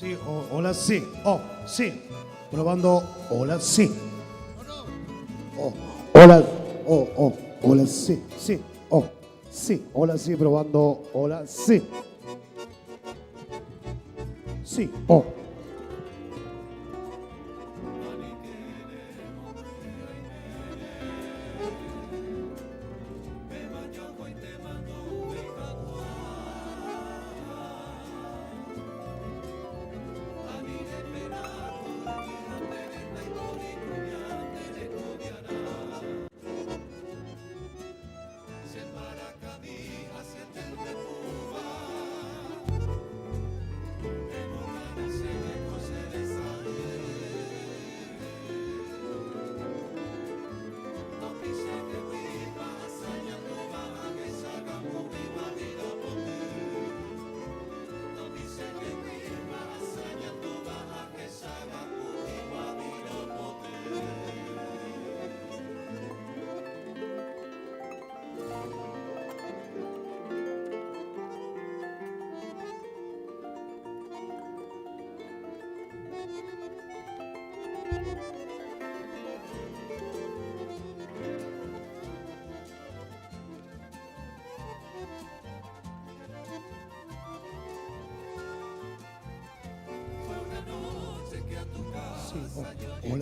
Sí, hola, sí. Oh, sí. Probando, hola, sí. Oh, hola, hola, sí, sí. Oh, sí, hola, sí, probando, hola, sí. Sí, oh.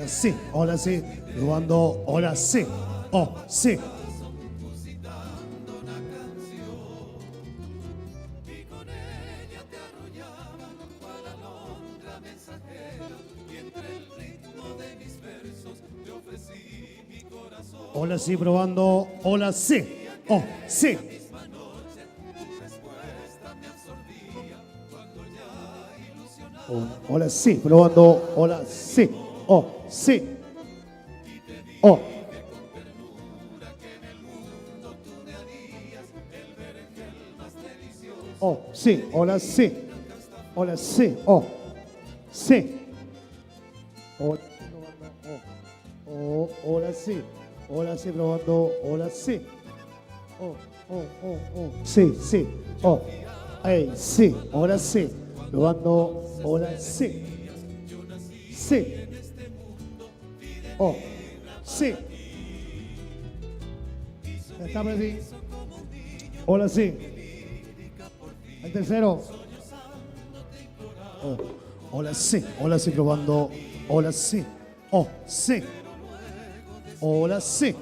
Sí, hola, sí, probando, hola, sí, oh, sí. Hola, sí, probando, hola, sí, oh, sí. Hola, sí, probando, hola, sí, oh, sí, oh. Oh, sí, hola, sí, hola, sí, oh, sí. Hola, hola, sí, hola, sí, probando, hola, sí. Sí, sí, oh, hey, sí, ahora sí, probando, hola, sí, sí, oh, sí, está ready, hola, sí, el tercero, oh, hola, sí, probando, hola, sí, oh, sí, hola, sí.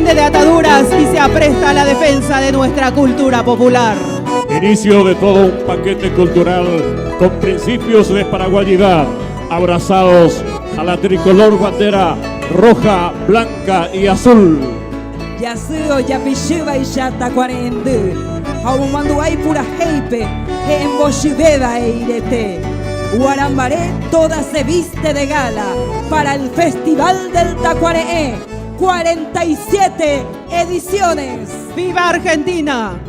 desprende de ataduras y se apresta a la defensa de nuestra cultura popular. Inicio de todo un paquete cultural con principios de paraguayidad, abrazados a la tricolor bandera roja, blanca y azul. Yasuo, Yapishuba y Yatacuarendu, Aumanduay pura heipe, Emboshibeda e irete. Guarambaré toda se viste de gala para el Festival del Tacuareé. 47 ediciones. ¡Viva Argentina!